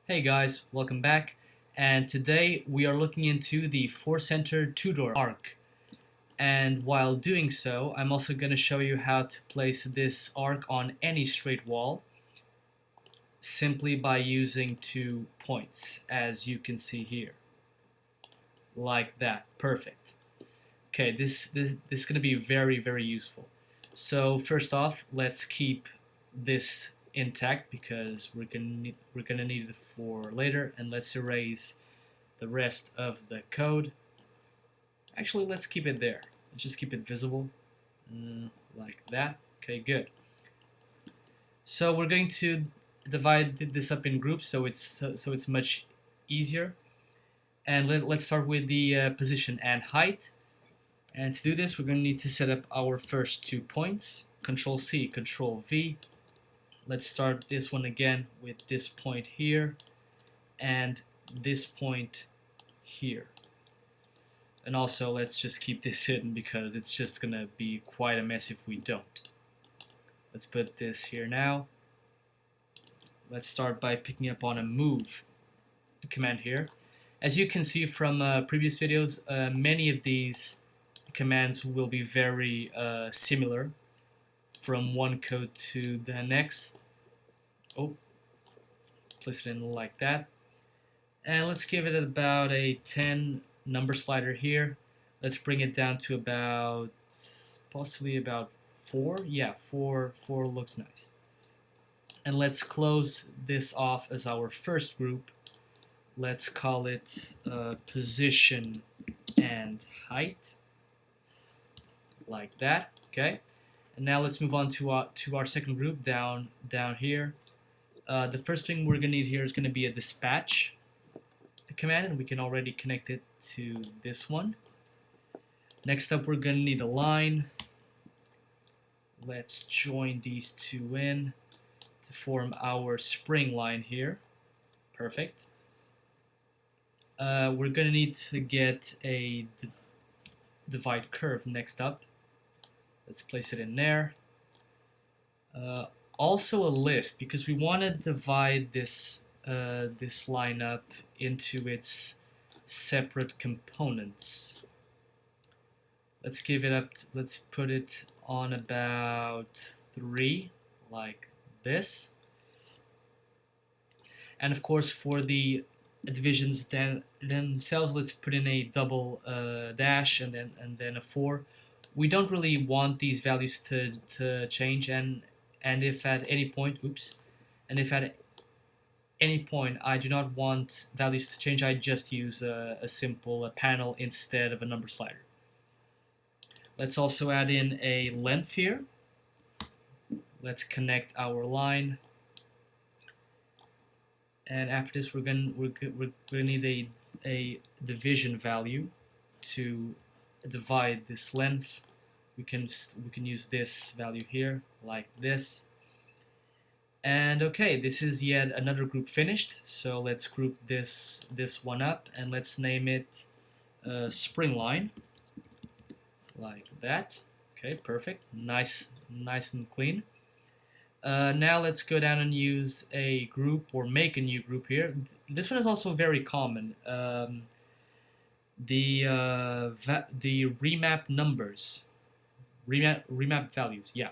Hey guys, welcome back, and today we are looking into the four-centered Tudor arc. And while doing so, I'm also going to show you how to place this arc on any straight wall simply by using 2 points, as you can see here. Like that. Perfect. Okay, this is going to be very useful. So first off, let's keep this intact because we're gonna need it for later, and let's erase the rest of the code. Actually, let's keep it there. Let's just keep it visible, like that. Okay, good. So we're going to divide this up in groups so it's much easier. And let's start with the position and height. And to do this, we're going to need to set up our first 2 points. Control C, Control V. Let's start this one again with this point here and this point here. And also, let's just keep this hidden because it's just going to be quite a mess if we don't. Let's put this here now. Let's start by picking up on a move command here. As you can see from previous videos, many of these commands will be very similar from one code to the next. Oh, place it in like that. And let's give it about a 10 number slider here. Let's bring it down to about, possibly about 4. Yeah, 4 looks nice. And let's close this off as our first group. Let's call it position and height, like that. Okay. And now let's move on to our second group down here. The first thing we're gonna need here is gonna be a dispatch command, and we can already connect it to this one. Next up, we're gonna need a line. Let's join these two in to form our spring line here. Perfect. We're gonna need to get a divide curve next up. Let's place it in there. Also a list, because we want to divide this this line up into its separate components. Let's give it up. Let's put it on about 3, like this. And of course, for the divisions themselves, let's put in a double dash and then a 4. We don't really want these values to change, and if at any point, if at any point I do not want values to change, I just use a simple panel instead of a number slider. Let's also add in a length here. Let's connect our line. And after this, we're gonna need a division value to divide this length. We can use this value here, like this. And okay, this is yet another group finished. So let's group this one up, and let's name it spring line, like that. Okay, perfect. Nice and clean. Now let's go down and use a group, or make a new group here. This one is also very common. The remap numbers, remap values, yeah.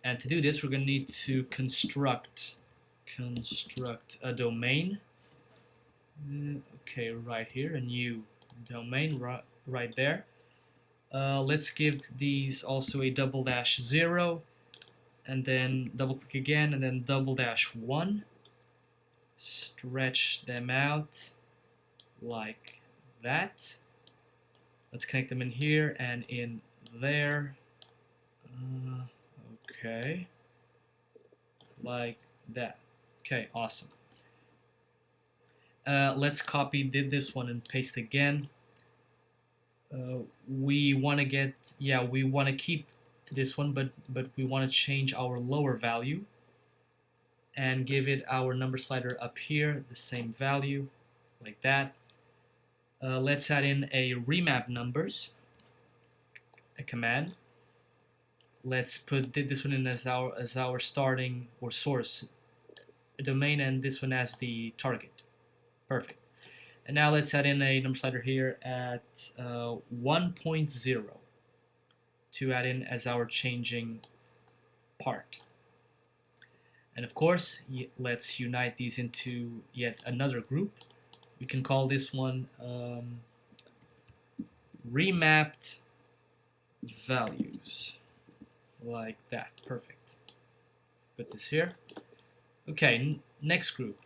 And to do this, we're going to need to construct a domain. Okay, right here, a new domain right there. Let's give these also a double dash 0. And then double click again, and then double dash 1. Stretch them out like that. Let's connect them in here and in there. Okay, like that. Okay, awesome. Let's copy this one and paste again. We want to keep this one, but we want to change our lower value and give it our number slider up here, the same value, like that. Let's add in a remap numbers, a command. Let's put this one in as our starting or source domain and this one as the target. Perfect. And now let's add in a number slider here at 1.0 to add in as our changing part. And of course, let's unite these into yet another group. We can call this one Remapped Values. Like that. Perfect. Put this here. Okay, next group.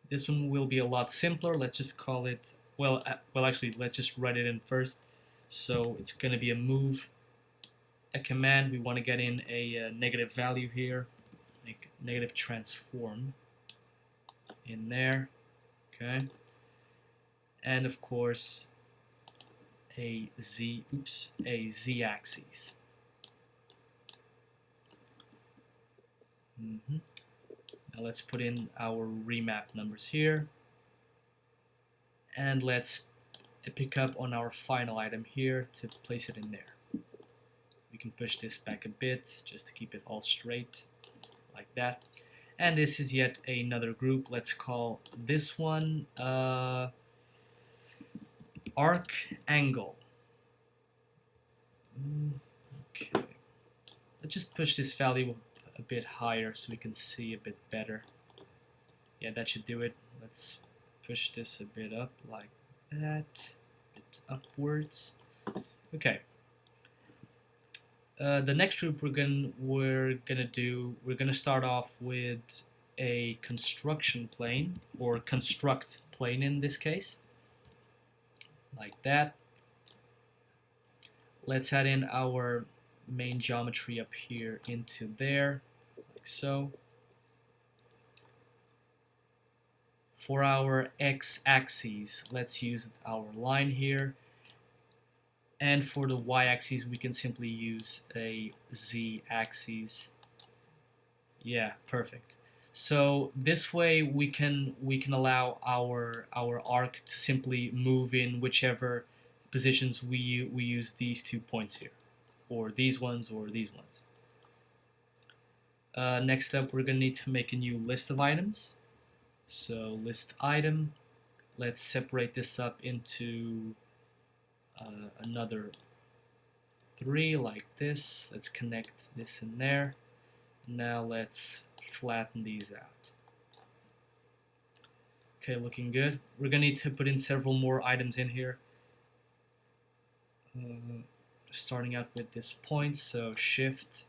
This one will be a lot simpler. Let's just call it, well actually, let's just write it in first. So it's going to be a move, a command. We want to get in a negative value here, negative transform in there. Okay, and of course a z-axis. Now let's put in our remap numbers here, and let's pick up on our final item here to place it in there. We can push this back a bit just to keep it all straight, like that. And this is yet another group. Let's call this one arc angle. Okay. Let's just push this value a bit higher so we can see a bit better. Yeah, that should do it. Let's push this a bit up like that, a bit upwards. Okay. The next group we're gonna start off with a construction plane, or construct plane in this case, like that. Let's add in our main geometry up here into there, like so. For our x-axis, let's use our line here. And for the y-axis, we can simply use a z-axis. Yeah, perfect. So this way we can allow our arc to simply move in whichever positions we use these 2 points here, or these ones, or these ones. Next up, we're gonna need to make a new list of items. So list item. Let's separate this up into another 3 like this. Let's connect this in there. Now let's flatten these out. Okay, looking good. We're gonna need to put in several more items in here. Starting out with this point, so shift,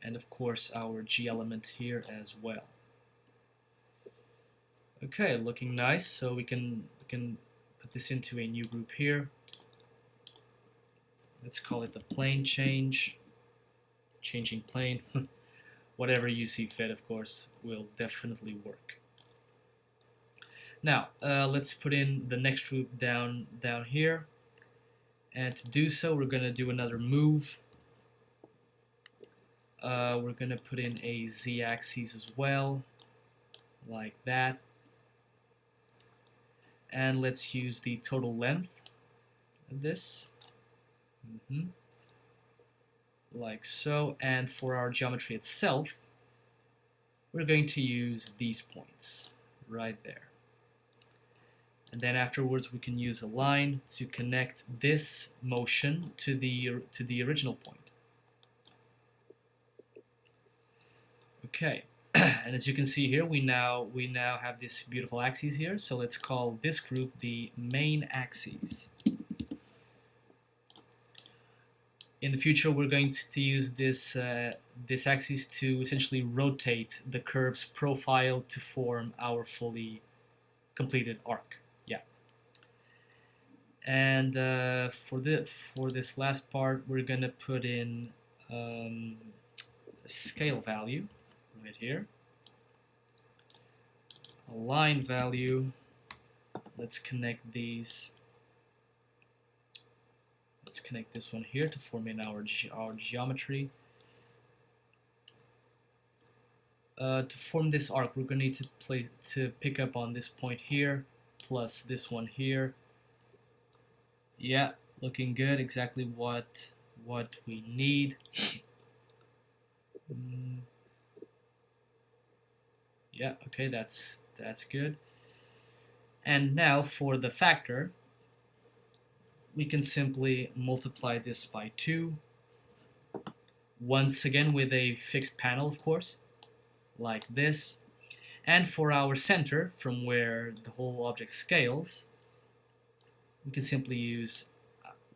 and of course our G element here as well. Okay, looking nice. So we can put this into a new group here. Let's call it the plane change, changing plane. Whatever you see fit, of course, will definitely work. Now, let's put in the next group down here. And to do so, we're going to do another move. We're going to put in a z-axis as well, like that. And let's use the total length of this. Like so. And for our geometry itself, we're going to use these points right there. And then afterwards we can use a line to connect this motion to the original point. Okay, and as you can see here, we now have this beautiful axis here. So let's call this group the main axis. In the future, we're going to use this this axis to essentially rotate the curve's profile to form our fully completed arc. Yeah. And for this last part, we're gonna put in a scale value right here, a line value. Let's connect these. Let's connect this one here to form in our geometry. To form this arc, we're going to need to pick up on this point here, plus this one here. Yeah, looking good. Exactly what we need. Yeah, okay, that's good. And now for the factor, we can simply multiply this by 2, once again with a fixed panel, of course, like this. And for our center, from where the whole object scales, we can simply use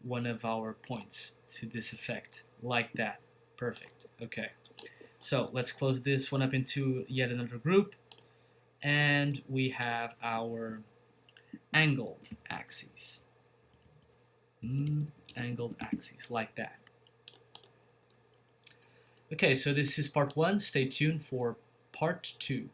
one of our points to this effect, like that. Perfect. Okay. So let's close this one up into yet another group, and we have our angled axes. Angled axes, like that. Okay, so this is part 1. Stay tuned for part 2.